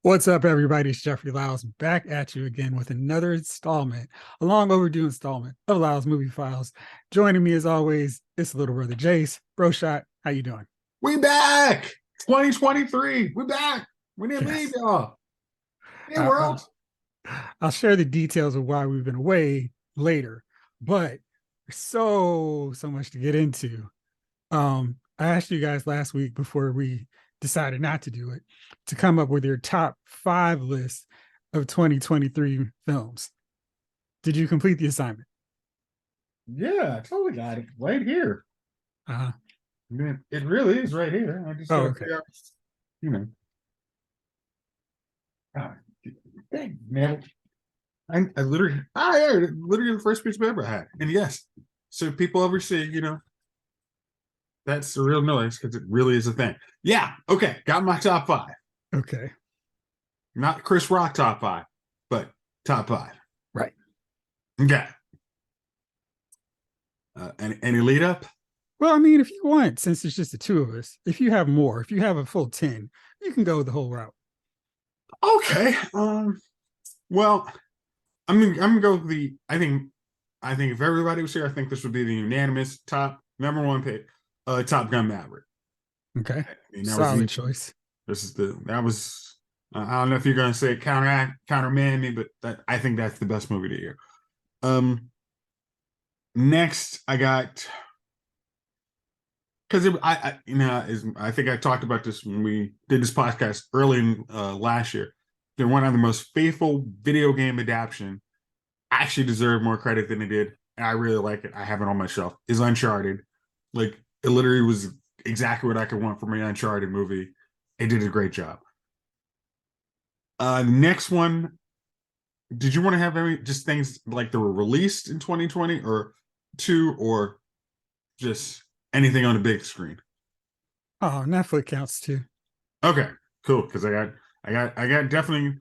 What's up, everybody? It's Jeffrey Lyles back at you again with another installment, a long overdue installment of Lyles Movie Files. Joining me as always, it's little brother Jayce. Bro Shot, how you doing? We back. 2023. We back. We didn't leave Yes. y'all. Hey, Uh, uh, world. I'll share the details of why we've been away later, but there's so much to get into. I asked you guys last week before we decided not to do it to come up with your top five list of 2023 films. Did you complete the assignment? Yeah, I totally got it right here. Uh, Man, it really is right here. I just oh, gotta okay. figure out, you know. ah, Dang, man. I literally, yeah, literally the first piece of paper I had. And yes, so people ever say, that's the real noise because it really is a thing. Yeah, okay, got my top five. Okay. Not Chris Rock top five, but top five. Right. Okay. Any lead up? Well, I mean, if you want, since it's just the two of us, if you have more, if you have a full 10, you can go the whole route. Okay. Well, I'm gonna go with the I think if everybody was here, I think this would be the unanimous top number one pick, Top Gun Maverick. Okay. I mean, that was Solid the choice. this is the that was I don't know if you're gonna say counterman me, but I think that's the best movie of the year. Next I got because I think I talked about this when we did this podcast early in last year. They're one of the most faithful video game adaptation actually deserve more credit than it did. And I really like it. I have it on my shelf. Is Uncharted. Like it literally was exactly what I could want from an Uncharted movie. It did a great job. Next one. Did you want to have any just things like that were released in 2020 or two or just anything on the big screen? Oh, Netflix counts too. Okay, cool. Because I got definitely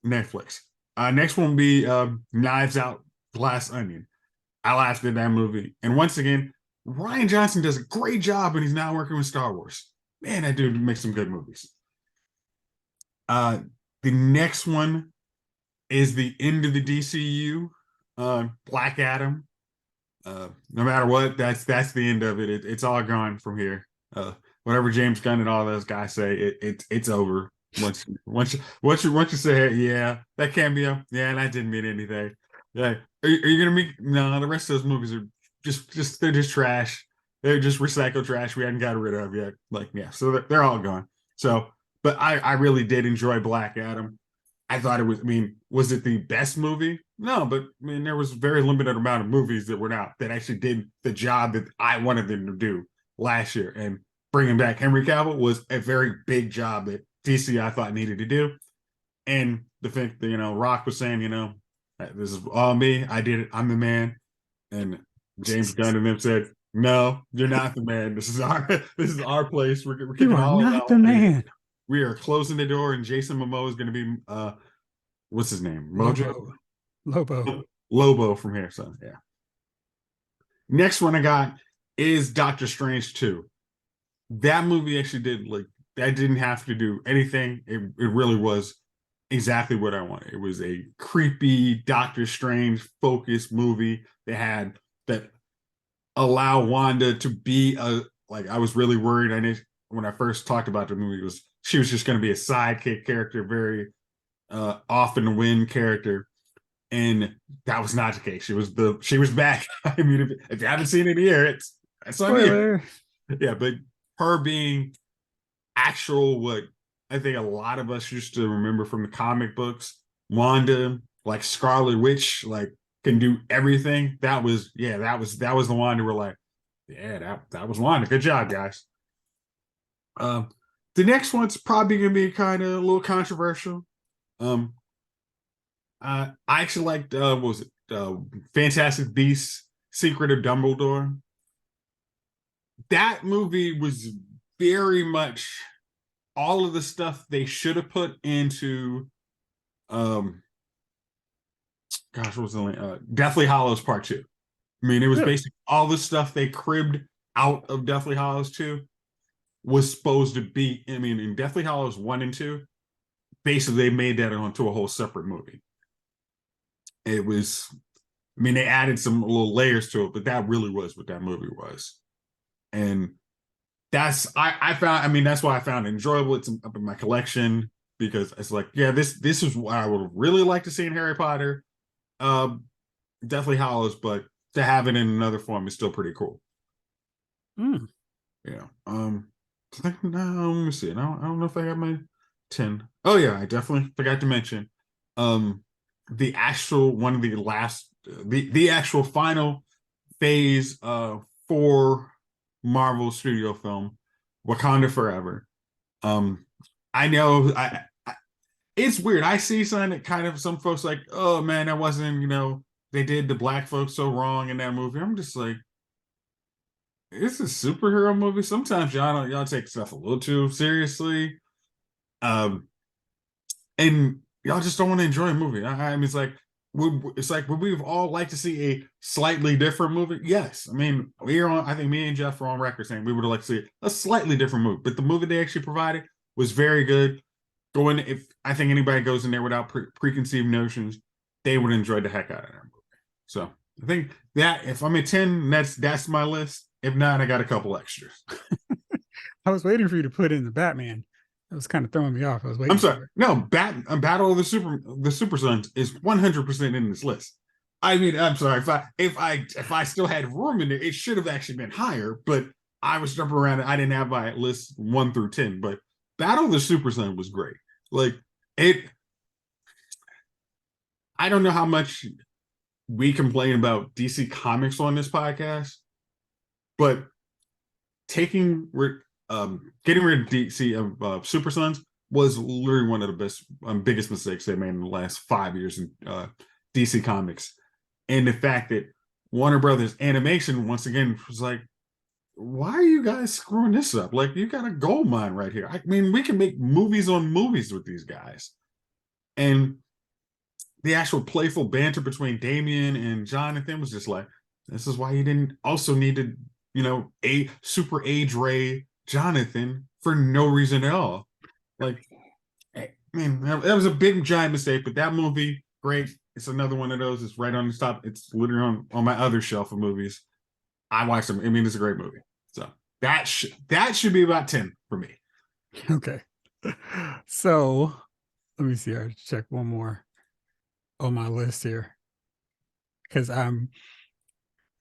Netflix. Next one will be Knives Out, Glass Onion. I laughed at that movie. And once again, Ryan Johnson does a great job when he's not working with Star Wars. Man, that dude makes some good movies. Uh, the next one is the end of the DCU, Black Adam. No matter what, that's the end of it. It's all gone from here. Whatever James Gunn and all those guys say, it's over. Once you say, yeah, that can't be a, yeah, that didn't mean anything. Yeah, are you gonna make no? The rest of those movies are just they're just trash. They're just recycled trash we hadn't got rid of yet. Like yeah, so they're all gone. So, but I really did enjoy Black Adam. I thought it was. I mean, was it the best movie? No, but I mean, there was a very limited amount of movies that were out that actually did the job that I wanted them to do last year. And bringing back Henry Cavill was a very big job that DC I thought needed to do. And the fact that Rock was saying, this is all me. I did it. I'm the man. And James Gunn and them said, "No, you're not the man. This is our place. We're You kicking are all of not that the out of here. man. We are closing the door, and Jason Momoa is going to be what's his name? Mojo Lobo. Lobo. Lobo from here. So yeah. Next one I got is Doctor Strange 2. That movie actually did like that didn't have to do anything. It really was exactly what I wanted. It was a creepy Doctor Strange focused movie that allow Wanda to be a like I was really worried. I knew when I first talked about the movie was she was just going to be a sidekick character, very off in the wind character, and that was not the case. She was back. I mean, if you haven't seen it here, it's on you. Spoiler. Yeah, but her being actual what I think a lot of us used to remember from the comic books, Wanda, like Scarlet Witch, like can do everything. That was the Wanda we're like, yeah, that was Wanda. Good job, guys. Um, the next one's probably gonna be kind of a little controversial. Um, I actually liked what was it Fantastic Beasts: Secret of Dumbledore. That movie was very much all of the stuff they should have put into um gosh, what was the name? Deathly Hollows Part 2. I mean, it was Really? basically all the stuff they cribbed out of Deathly Hollows 2 was supposed to be. I mean, in Deathly Hollows 1 and 2, basically they made that onto a whole separate movie. It was, I mean, they added some little layers to it, but that really was what that movie was. And I found, I mean, that's why I found it enjoyable. It's up in my collection because it's like, yeah, this is what I would really like to see in Harry Potter. Um, Definitely Hollows, but to have it in another form is still pretty cool. Mm. Yeah. No, let me see. I don't know if I got my 10. Oh yeah, I definitely forgot to mention. Um, the actual one of the last the actual final phase for Marvel Studio film, Wakanda Forever. Um, I know it's weird. I see something that kind of some folks like, oh man, that wasn't, they did the black folks so wrong in that movie. I'm just like, it's a superhero movie. Sometimes y'all take stuff a little too seriously. Um, and y'all just don't want to enjoy a movie. I mean, it's like would we have all like to see a slightly different movie? Yes. I mean, we're on. I think me and Jeff are on record saying we would have liked to see a slightly different movie, but the movie they actually provided was very good. Going, if I think anybody goes in there without preconceived notions, they would enjoy the heck out of that movie. So I think that if I'm at 10, that's my list. If not, I got a couple extras. I was waiting for you to put in the Batman. That was kind of throwing me off. I was I'm waiting sorry. for it. No, Battle of the Super Sons is 100% in this list. I mean, I'm sorry if I still had room in there, it should have actually been higher. But I was jumping around. I didn't have my list 1 through 10. But Battle of the Super Son was great. Like it. I don't know how much we complain about DC Comics on this podcast, but taking getting rid of DC of Super Sons was literally one of the best biggest mistakes they made in the last 5 years in DC Comics, and the fact that Warner Brothers Animation once again was like, why are you guys screwing this up? Like, you got a gold mine right here. I mean, we can make movies on movies with these guys. And the actual playful banter between Damien and Jonathan was just like, this is why you didn't also need to, a super age Ray Jonathan for no reason at all. Like, I mean, that was a big giant mistake, but that movie, great. It's another one of those. It's right on the top. It's literally on my other shelf of movies. I watched them. I mean, it's a great movie. So that should be about 10 for me. Okay. So let me see. I check one more on my list here because I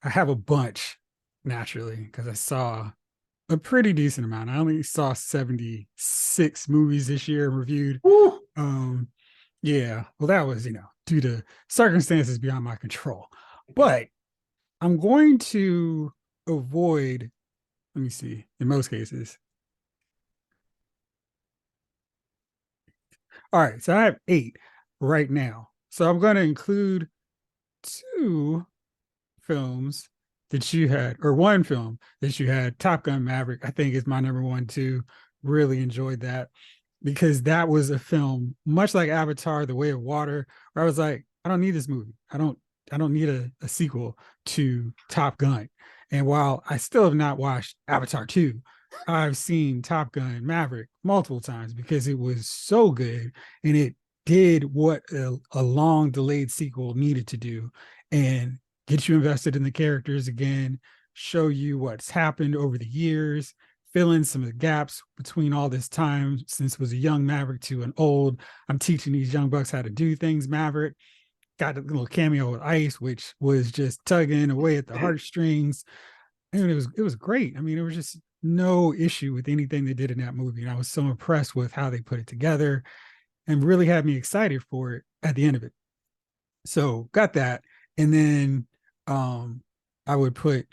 have a bunch naturally because I saw a pretty decent amount. I only saw 76 movies this year reviewed. Woo! Um, yeah, well, that was, due to circumstances beyond my control. But I'm going to avoid, let me see, in most cases. All right, so I have 8 right now. So I'm going to include 2 films that you had, or one film that you had, Top Gun Maverick. I think is my number one too. Really enjoyed that because that was a film much like Avatar: The Way of Water, where I was like, I don't need this movie. I don't need a sequel to Top Gun. And while I still have not watched Avatar 2, I've seen Top Gun Maverick multiple times because it was so good and it did what a long delayed sequel needed to do and get you invested in the characters again, show you what's happened over the years, fill in some of the gaps between all this time since it was a young Maverick to an old, I'm teaching these young bucks how to do things Maverick. Got a little cameo with Ice, which was just tugging away at the heartstrings. And it was great. I mean, it was just no issue with anything they did in that movie. And I was so impressed with how they put it together and really had me excited for it at the end of it. So got that. And then I would put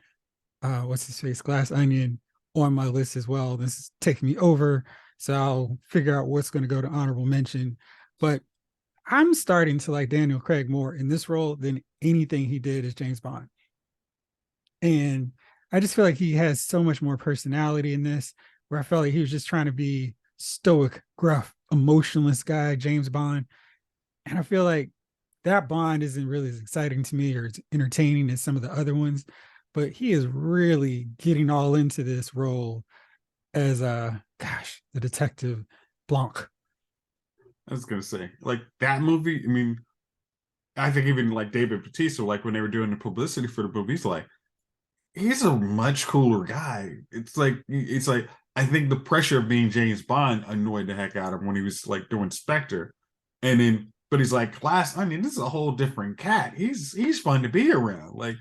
what's his face, Glass Onion on my list as well. This is taking me over. So I'll figure out what's going to go to honorable mention. But I'm starting to like Daniel Craig more in this role than anything he did as James Bond. And I just feel like he has so much more personality in this, where I felt like he was just trying to be stoic, gruff, emotionless guy, James Bond. And I feel like that Bond isn't really as exciting to me or as entertaining as some of the other ones, but he is really getting all into this role as the detective Blanc. I was gonna say, like that movie. I mean, I think even like David Bautista, like when they were doing the publicity for the movie, he's a much cooler guy. It's like I think the pressure of being James Bond annoyed the heck out of him when he was like doing Spectre, and then but he's like Glass Onion. This is a whole different cat. He's fun to be around. Like,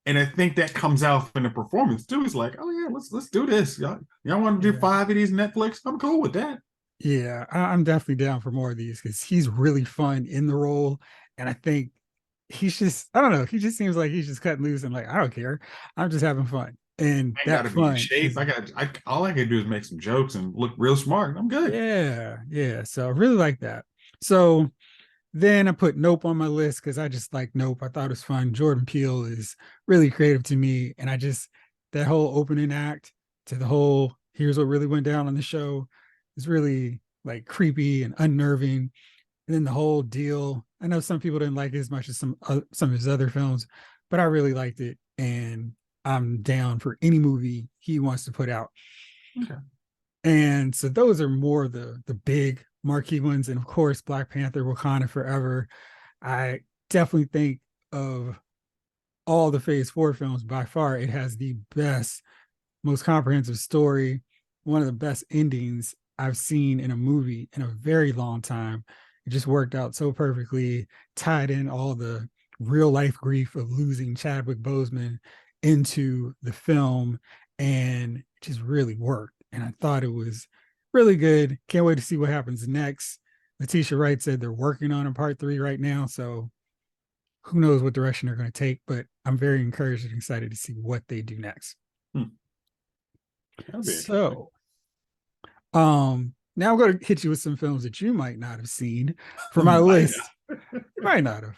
and I think that comes out in the performance too. He's like, oh yeah, let's do this. Y'all want to do Yeah. 5 of these Netflix? I'm cool with that. Yeah, I'm definitely down for more of these because he's really fun in the role. And I think he's just, I don't know, he just seems like he's just cutting loose and like, I don't care. I'm just having fun. And I ain't got that to be in fun shape. is, All I can do is make some jokes and look real smart. I'm good. yeah, yeah. So I really like that. So then I put Nope on my list because I just like Nope. I thought it was fun. Jordan Peele is really creative to me. And I just, that whole opening act to the whole, here's what really went down on the show is really like creepy and unnerving. And then the whole deal. I know some people didn't like it as much as some of his other films, but I really liked it, and I'm down for any movie he wants to put out. Okay. And so those are more of the big marquee ones, and of course Black Panther, Wakanda Forever. I definitely think of all the Phase Four films by far, it has the best, most comprehensive story, one of the best endings I've seen in a movie in a very long time. It just worked out so perfectly, tied in all the real life grief of losing Chadwick Boseman into the film, and it just really worked. And I thought it was really good. Can't wait to see what happens next. Letitia Wright said they're working on a part three right now, so who knows what direction they're going to take, but I'm very encouraged and excited to see what they do next. Hmm. That'll be interesting. So, now I'm going to hit you with some films that you might not have seen for my Might list. You might not have,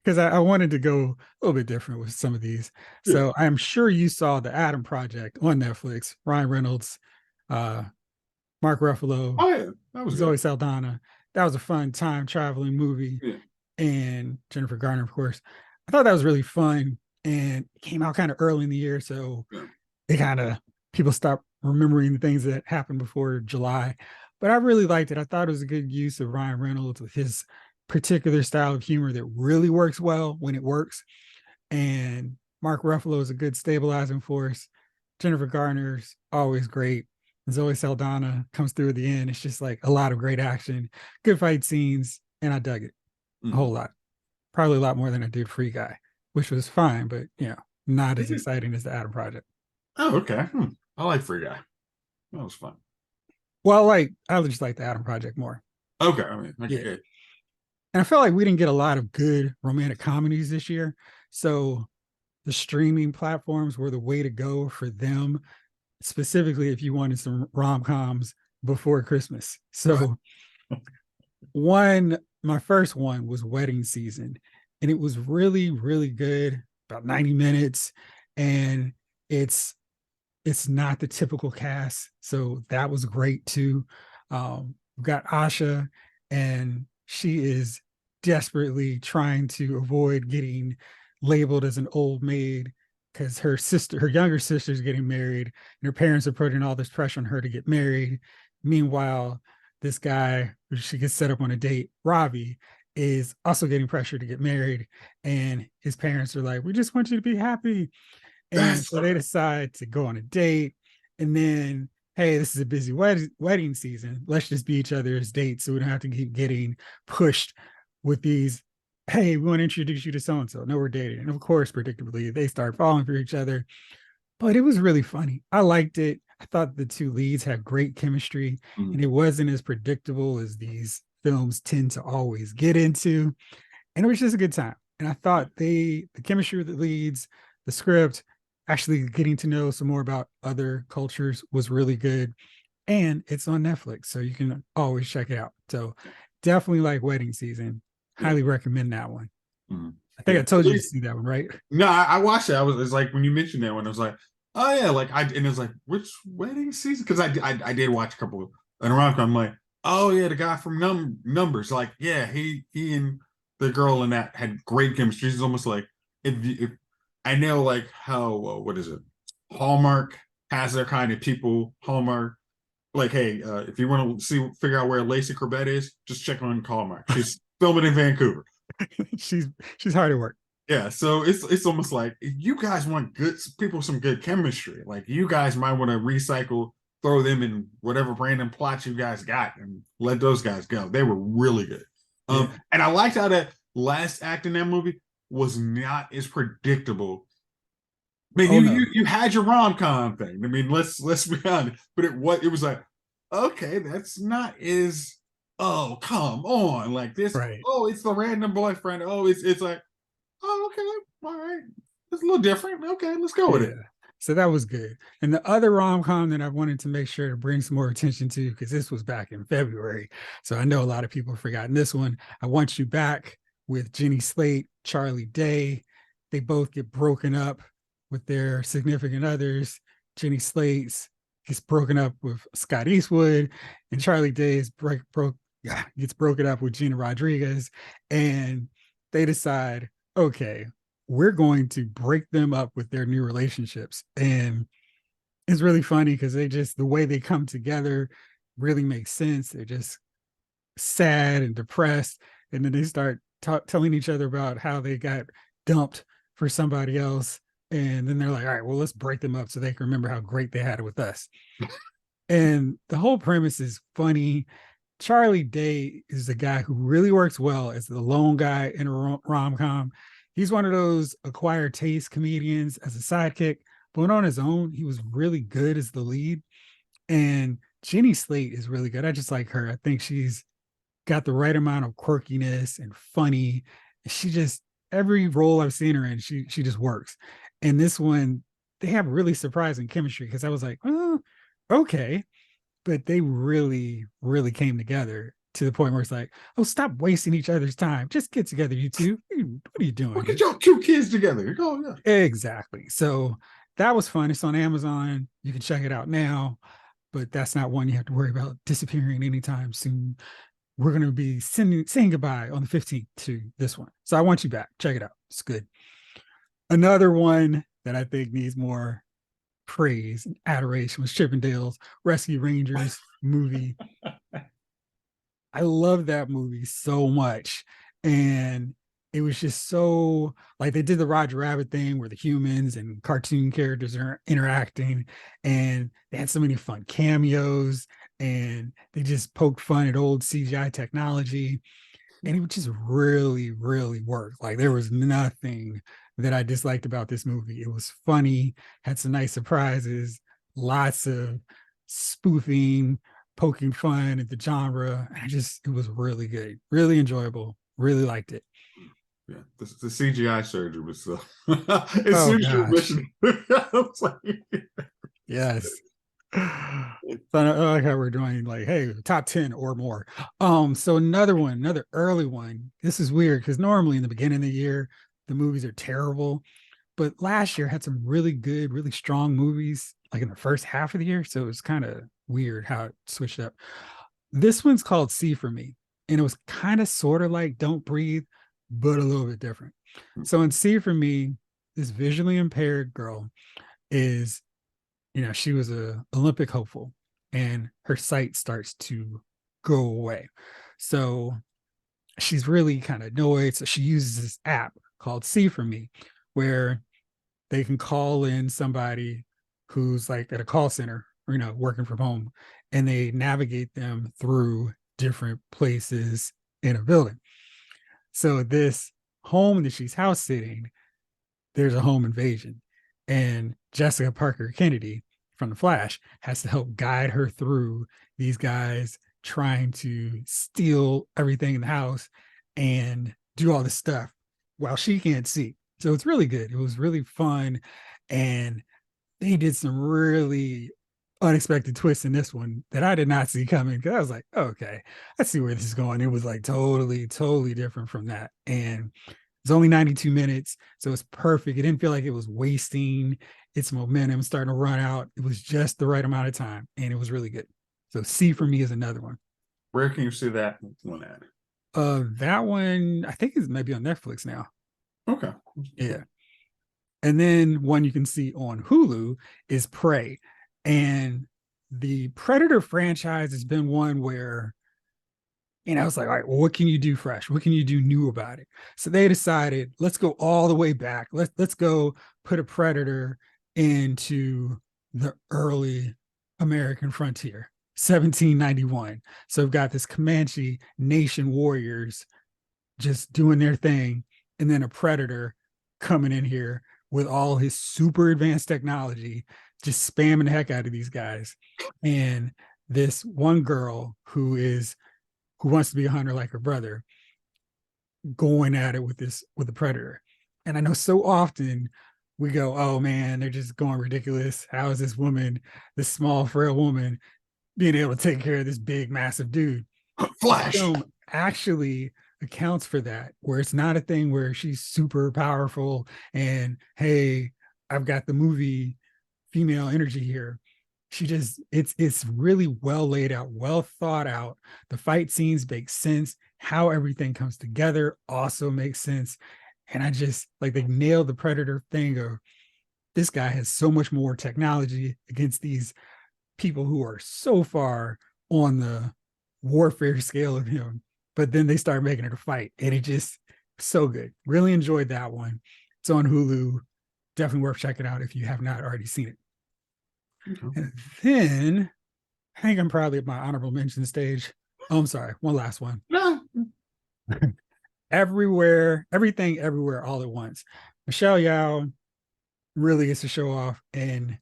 because I wanted to go a little bit different with some of these. Yeah. So I am sure you saw The Adam Project on Netflix. Ryan Reynolds, uh, Mark Ruffalo, Oh yeah, that was Zoe good. Saldana. That was a fun time traveling movie, Yeah. and Jennifer Garner, of course. I thought that was really fun, and it came out kind of early in the year, so Yeah. it kind of people stop remembering the things that happened before July. But I really liked it. I thought it was a good use of Ryan Reynolds with his particular style of humor that really works well when it works. And Mark Ruffalo is a good stabilizing force. Jennifer Garner's always great. Zoe Saldana comes through at the end. It's just like a lot of great action, good fight scenes, and I dug it a Mm. whole lot. Probably a lot more than I did Free Guy, which was fine, but not as Yeah. exciting as the Adam Project. Oh, okay. I like Free Guy. That was fun. Well, like I just like the Adam Project more. Okay, I mean, okay, Yeah. good. And I felt like we didn't get a lot of good romantic comedies this year. So the streaming platforms were the way to go for them, specifically if you wanted some rom-coms before Christmas. So my first one was Wedding Season, and it was really, really good, about 90 minutes. And it's it's not the typical cast, so that was great too. We've got Asha, and she is desperately trying to avoid getting labeled as an old maid because her younger sister is getting married, and her parents are putting all this pressure on her to get married. Meanwhile, this guy who she gets set up on a date, Ravi, is also getting pressure to get married, and his parents are like, "We just want you to be happy." And so they decide to go on a date. And then, hey, this is a busy wedding season. Let's just be each other's dates so we don't have to keep getting pushed with these. Hey, we want to introduce you to so and so. No, we're dating. And of course, predictably, they start falling for each other. But it was really funny. I liked it. I thought the two leads had great chemistry, and Mm, it wasn't as predictable as these films tend to always get into. And it was just a good time. And I yeah, thought the chemistry of the leads, the script, actually getting to know some more about other cultures was really good. And it's on Netflix, so you can always check it out. So yeah, definitely like Wedding Season. yeah. Highly recommend that one. Mm, I think I yeah. told you to see that one, right? No, I watched it. It's like when you mentioned that one, I was like, oh yeah, and it was like, which wedding season? Because I did watch a couple and around. I'm like, oh yeah, the guy from Numbers. Like, yeah, he and the girl in that had great chemistry. It's almost like if I know like how what is it? Hallmark has their kind of people. Hallmark like, hey, if you want to figure out where Lacey Corbett is, just check on Hallmark. She's filming in Vancouver. she's she's hard at work. Yeah, so it's almost like if you guys want good people, some good chemistry. Like you guys might want to recycle, throw them in whatever random plots you guys got, and let those guys go. They were really good. Yeah. And I liked how that last act in that movie was not as predictable. I mean, Oh no. you had your rom com thing. I mean, let's be honest, but it was like, okay, that's not as oh come on like this. Right. Oh, it's the random boyfriend. Oh, it's like oh, okay, all right. It's a little different. Okay, let's go with Yeah. it. So that was good. And the other rom com that I wanted to make sure to bring some more attention to, because this was back in February. So I know a lot of people have forgotten this one. I Want You Back with Jenny Slate, Charlie Day. They both get broken up with their significant others. Jenny Slate gets broken up with Scott Eastwood, and Charlie Day gets broken up with Gina Rodriguez. And they decide, okay, we're going to break them up with their new relationships. And it's really funny because the way they come together really makes sense. They're just sad and depressed. And then they start telling each other about how they got dumped for somebody else. And then they're like, all right, well, let's break them up so they can remember how great they had it with us. And the whole premise is funny. Charlie Day is the guy who really works well as the lone guy in a rom com. He's one of those acquired taste comedians as a sidekick, but on his own, he was really good as the lead. And Jenny Slate is really good. I just like her. I think she's got the right amount of quirkiness and funny. She just every role I've seen her in, she just works. And this one, they have really surprising chemistry because I was like, oh, okay, but they really, really came together to the point where it's like, oh, stop wasting each other's time. Just get together, you two. What are you Well, doing get here? your two kids together. Oh yeah. Exactly. So that was fun. It's on Amazon. You can check it out now, but that's not one you have to worry about disappearing anytime soon. We're going to be saying goodbye on the 15th to this one. So I Want You Back. Check it out. It's good. Another one that I think needs more praise and adoration was Chippendales Rescue Rangers movie. I love that movie so much. And it was just so like they did the Roger Rabbit thing where the humans and cartoon characters are interacting, and they had so many fun cameos, and they just poked fun at old CGI technology, and it just really, really worked. Like there was nothing that I disliked about this movie. It was funny, had some nice surprises, lots of spoofing, poking fun at the genre. It was really good, really enjoyable, really liked it. Yeah, the CGI surgery was so. As Oh soon as you gosh, mentioned, I was like, yes. So I like how we're doing like, hey, top 10 or more. So another one, another early one. This is weird because normally in the beginning of the year, the movies are terrible. But last year had some really good, really strong movies, like in the first half of the year. So it was kind of weird how it switched up. This one's called See For Me. And it was kind of sort of like Don't Breathe, but a little bit different. So in See For Me, this visually impaired girl is, she was a Olympic hopeful, and her sight starts to go away. So she's really kind of annoyed. So she uses this app called See For Me, where they can call in somebody who's like at a call center, working from home, and they navigate them through different places in a building. So this home that she's house sitting, there's a home invasion, and Jessica Parker Kennedy from The Flash has to help guide her through these guys trying to steal everything in the house and do all this stuff while she can't see. So it's really good. It was really fun, and they did some really unexpected twists in this one that I did not see coming, because I was like, oh, okay, I see where this is going. It was like totally, totally different from that. And it's only 92 minutes, so it's perfect. It didn't feel like it was wasting its momentum, starting to run out. It was just the right amount of time, and it was really good. So See For Me is another one. where can you see that one at? That one I think is maybe on Netflix now. Okay. Yeah. And then one you can see on Hulu is Prey. And the Predator franchise has been one where, and I was like, all right, well, what can you do fresh? What can you do new about it? So they decided, let's go all the way back. Let's go put a Predator into the early American frontier, 1791. So we've got this Comanche nation warriors just doing their thing, and then a Predator coming in here with all his super advanced technology, just spamming the heck out of these guys. And this one girl who wants to be a hunter like her brother, going at it with the predator. And I know so often we go, oh man, they're just going ridiculous. How is this woman, this small, frail woman, being able to take care of this big, massive dude? The Flash. film actually accounts for that, where it's not a thing where she's super powerful and hey, I've got the movie female energy here. She just it's really well laid out, well thought out. The fight scenes make sense. How everything comes together also makes sense. And I just like they nailed the predator thing of this guy has so much more technology against these people who are so far on the warfare scale of him. But then they start making it a fight, and it just so good. Really enjoyed that one. It's on Hulu. Definitely worth checking out if you have not already seen it. And then I think I'm probably at my honorable mention stage. Oh, I'm sorry. One last one. No. Everywhere, everything, everywhere, all at once. Michelle Yeoh really gets to show off, and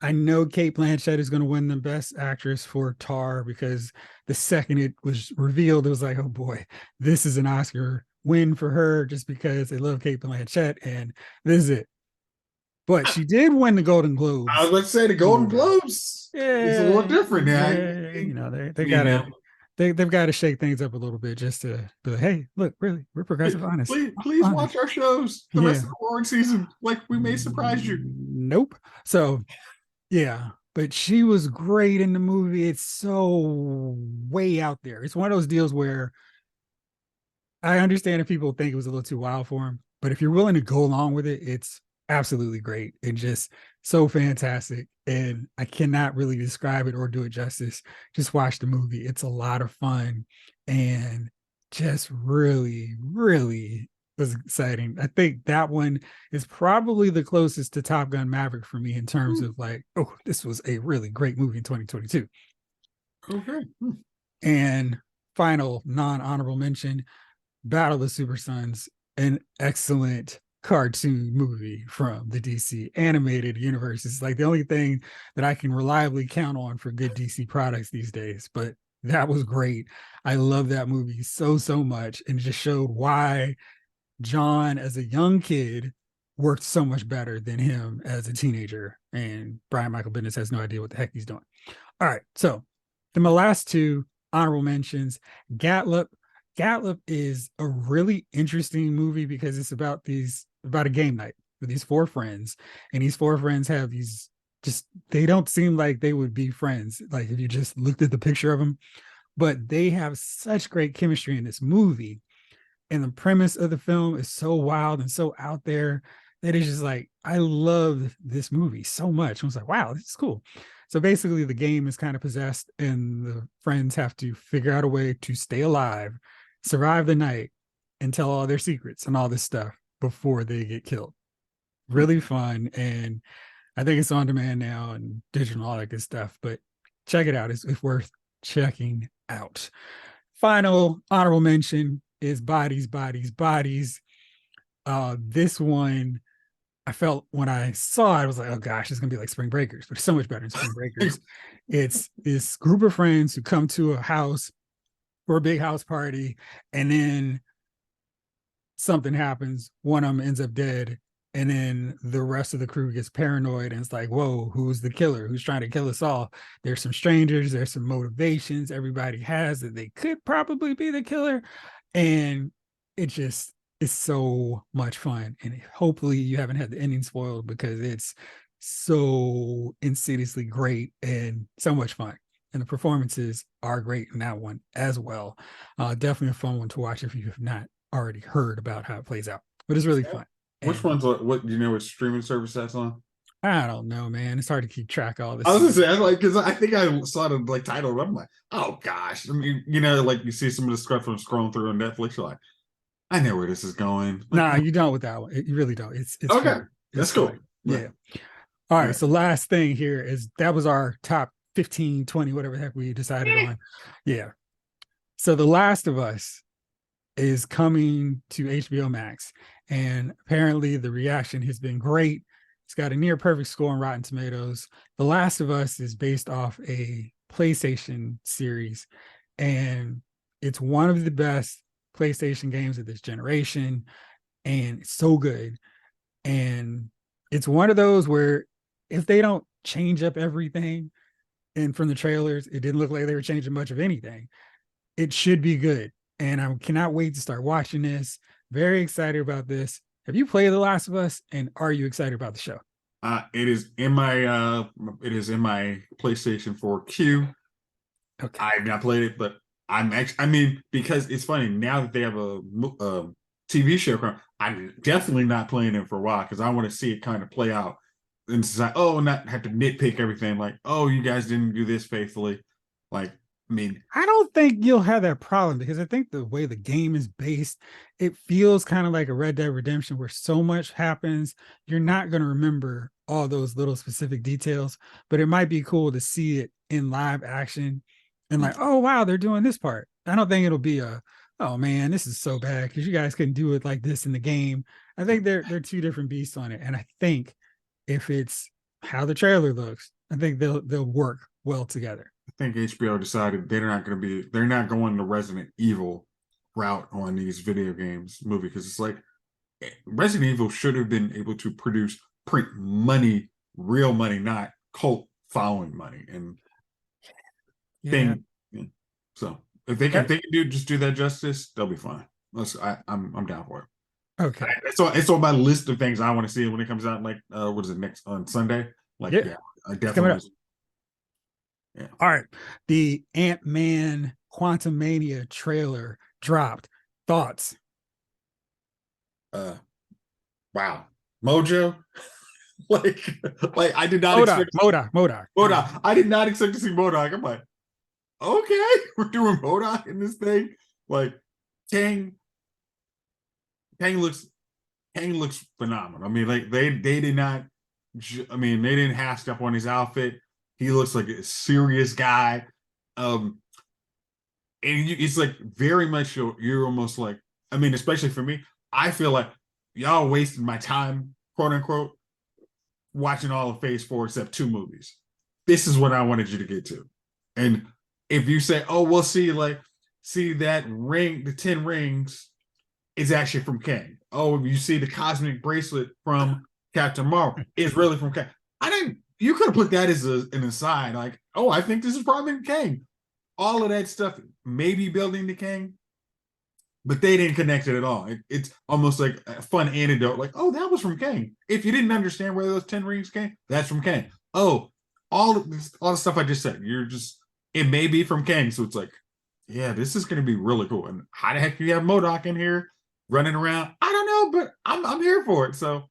I know Kate Blanchett is going to win the Best Actress for Tar because the second it was revealed, it was like, oh boy, this is an Oscar win for her just because they love Kate Blanchett, and this is it. But she did win the Golden I was Globes about to say the Golden for Globes. It's a little yeah, different now. you know they You gotta know, they've got to shake things up a little bit just to be like, hey, look, really, we're progressive, honest, please honest, watch our shows the rest yeah, of the award season. Like we may surprise you. nope. So yeah, but she was great in the movie. It's so way out there. It's one of those deals where I understand if people think it was a little too wild for him, but if you're willing to go along with it, it's absolutely great and just so fantastic. And I cannot really describe it or do it justice. Just watch the movie. It's a lot of fun and just really, really was exciting. I think that one is probably the closest to Top Gun Maverick for me in terms of like, oh, this was a really great movie in 2022. Okay. And final non honorable mention Battle of the Super Sons, an excellent cartoon movie from the DC animated universe. It's like the only thing that I can reliably count on for good DC products these days. But that was great. I love that movie so much, and just showed why John, as a young kid, worked so much better than him as a teenager. And Brian Michael Bendis has no idea what the heck he's doing. All right, so then my last two honorable mentions, Gatlip. Gatlip is a really interesting movie because it's about a game night with these four friends, and these four friends have these just they don't seem like they would be friends like if you just looked at the picture of them, but they have such great chemistry in this movie, and the premise of the film is so wild and so out there that it's just like I love this movie so much. I was like, wow, this is cool. So basically, the game is kind of possessed, and the friends have to figure out a way to stay alive, survive the night, and tell all their secrets and all this stuff before they get killed. Really fun, and I think it's on demand now and digital, all that good stuff. But check it out; it's worth checking out. Final honorable mention is Bodies, Bodies, Bodies. This one I felt when I saw it, I was like, oh gosh, it's gonna be like Spring Breakers, but it's so much better than Spring Breakers. It's this group of friends who come to a house for a big house party, and then something happens. One of them ends up dead, and then the rest of the crew gets paranoid, and it's like, whoa, who's the killer? Who's trying to kill us all? There's some strangers, there's some motivations everybody has that they could probably be the killer, and it just is so much fun. And hopefully you haven't had the ending spoiled because it's so insidiously great and so much fun. And the performances are great in that one as well. Definitely a fun one to watch if you have not already heard about how it plays out. But it's really fun. Which And one's what do you know which streaming service that's on? I don't know, man. It's hard to keep track of all I this was gonna stuff. say, I like, because I think I saw the like title. And I'm like, oh gosh. I mean, like you see some of the stuff from scrolling through on Netflix. You're like, I know where this is going. Like, Nah, you don't with that one. You really don't. It's okay, fine. It's that's fine. cool. Yeah, Yeah. All right. yeah. So last thing here is that was our top 15, 20, whatever the heck we decided on. Yeah. So The Last of Us is coming to HBO Max. And apparently the reaction has been great. It's got a near perfect score on Rotten Tomatoes. The Last of Us is based off a PlayStation series, and it's one of the best PlayStation games of this generation. And it's so good. And it's one of those where if they don't change up everything, and from the trailers, it didn't look like they were changing much of anything, it should be good. And I cannot wait to start watching this. Very excited about this. Have you played The Last of Us? And are you excited about the show? It is in my PlayStation 4 queue. Okay. I've not played it, but I'm actually, I mean, because it's funny now that they have a TV show. I'm definitely not playing it for a while because I want to see it kind of play out. And it's like, oh, not have to nitpick everything. Like, oh, you guys didn't do this faithfully. Like, I mean, I don't think you'll have that problem because I think the way the game is based, it feels kind of like a Red Dead Redemption where so much happens, you're not going to remember all those little specific details, but it might be cool to see it in live action and like, oh wow, they're doing this part. I don't think it'll be a, oh man, this is so bad because you guys couldn't do it like this in the game. I think they're two different beasts on it, and I think if it's how the trailer looks, I think they'll work well together. I think HBO decided they're not going the Resident Evil route on these video games movie because it's like Resident Evil should have been able to produce print money, real money, not cult following money. And Yeah. thing, so if they can do that justice, they'll be fine. I'm down for it. Okay. It's on my list of things I want to see when it comes out. Like, what is it next on Sunday? Like, Yeah. yeah, I It's coming definitely, up. yeah. All right. The Ant-Man Quantum Mania trailer dropped. Thoughts? Uh, wow, Mojo. like, like I did not Modoc, expect to see Modoc, Modoc. Yeah. Modoc. I did not expect to see Modoc. I'm like, okay, we're doing Modoc in this thing. Like, Kang, Kang looks, Kang looks phenomenal. I mean, like they did not. I mean, they didn't half step on his outfit. He looks like a serious guy. Um, and it's like very much you're almost like, I mean, especially for me, I feel like y'all wasted my time, quote unquote, watching all of Phase 4 except two movies. This is what I wanted you to get to. And if you say, oh, we'll see, like, see that ring, the 10 rings is actually from Kang. Oh, you see the cosmic bracelet from Captain Marvel is really from Kang. I didn't, you could have put that as an aside, like, oh, I think this is probably Kang. All of that stuff, maybe building the Kang, but they didn't connect it at all. It's almost like a fun anecdote, like, oh, that was from Kang. If you didn't understand where those 10 rings came, that's from Kang. Oh, all the stuff I just said, you're just, it may be from Kang. So it's like, yeah, this is going to be really cool. And how the heck do you have Modoc in here running around? I don't know, but I'm here for it. So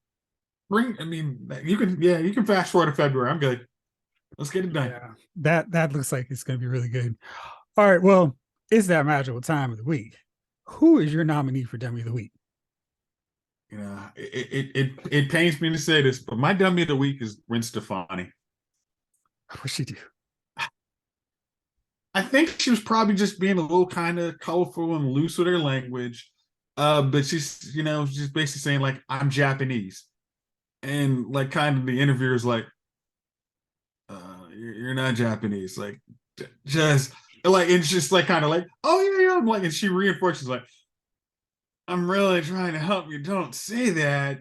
I mean, you can fast forward to February. I'm good. Let's get it done. Yeah. That looks like it's gonna be really good. All right. Well, it's that magical time of the week. Who is your nominee for Dummy of the Week? You know, it pains me to say this, but my dummy of the week is Gwen Stefani. What she do? I think she was probably just being a little kind of colorful and loose with her language. But she's basically saying like I'm Japanese, and like kind of the interviewer's like, you're not Japanese, like just like it's just like kind of like, oh yeah, yeah. I'm like, and she reinforces like, I'm really trying to help you. Don't say that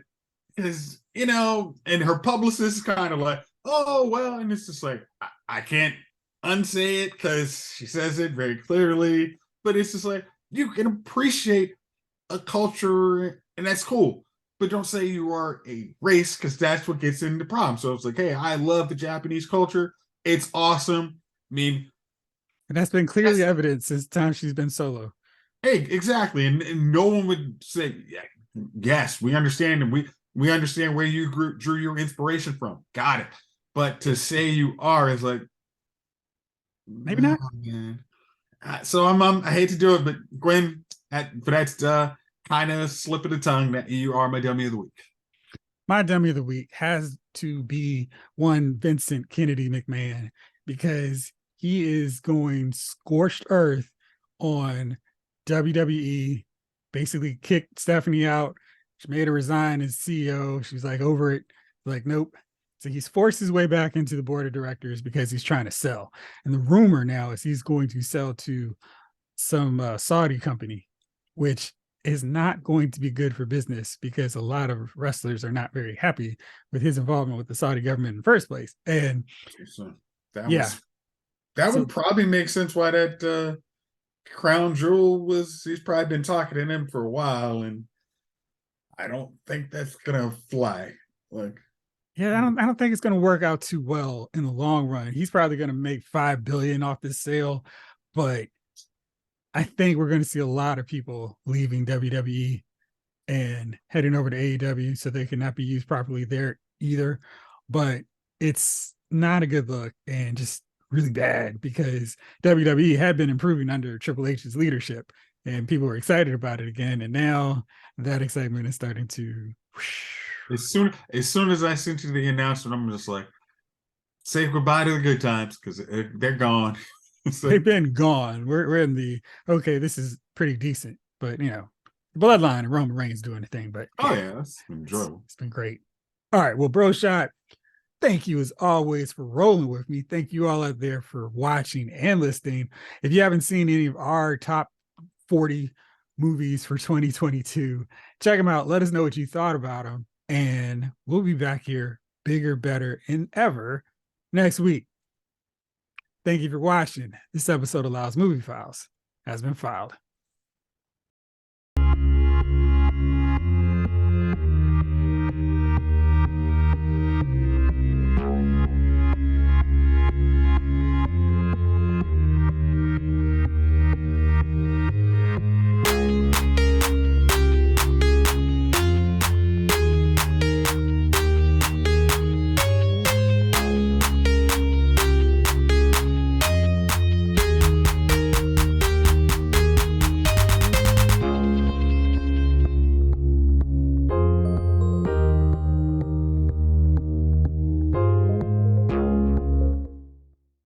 because and her publicist is kind of like, oh well, and it's just like I can't unsay it because she says it very clearly, but it's just like you can appreciate a culture and that's cool, but don't say you are a race because that's what gets into problem. So it's like, hey, I love the Japanese culture. It's awesome. I mean, And that's been clearly that's evident since the time she's been solo. hey, exactly, and no one would say, yeah, yes, we understand, and We understand where you drew your inspiration from. Got it. But to say you are is like, Maybe oh, not. man. So I hate to do it, but Gwen, but that's kind of slip of the tongue that you are my dummy of the week. My dummy of the week has to be one Vincent Kennedy McMahon because he is going scorched earth on WWE. Basically, kicked Stephanie out. She made her resign as CEO. She's like over it. Like, nope. So he's forced his way back into the board of directors because he's trying to sell. And the rumor now is he's going to sell to some Saudi company, which is not going to be good for business because a lot of wrestlers are not very happy with his involvement with the Saudi government in the first place. And So that yeah, was that so would probably make sense why that Crown Jewel was. He's probably been talking to him for a while, and I don't think that's gonna fly. Like, yeah, I don't think it's going to work out too well in the long run. He's probably going to make 5 billion off this sale, but I think we're going to see a lot of people leaving WWE and heading over to AEW so they cannot be used properly there either. But it's not a good look and just really bad because WWE had been improving under Triple H's leadership and people were excited about it again. And now that excitement is starting to. as soon as I sent you the announcement, I'm just like, say goodbye to the good times because they're gone. It's They've like, been gone. We're in the okay, this is pretty decent, but Bloodline and Roman Reigns doing the thing. But oh yeah, yeah, that's it's enjoyable. it's been great. All right, well, bro, shot. Thank you as always for rolling with me. Thank you all out there for watching and listening. If you haven't seen any of our top 40 movies for 2022, check them out. Let us know what you thought about them. And we'll be back here bigger, better, and ever next week. Thank you for watching. This episode of Lyle's Movie Files has been filed.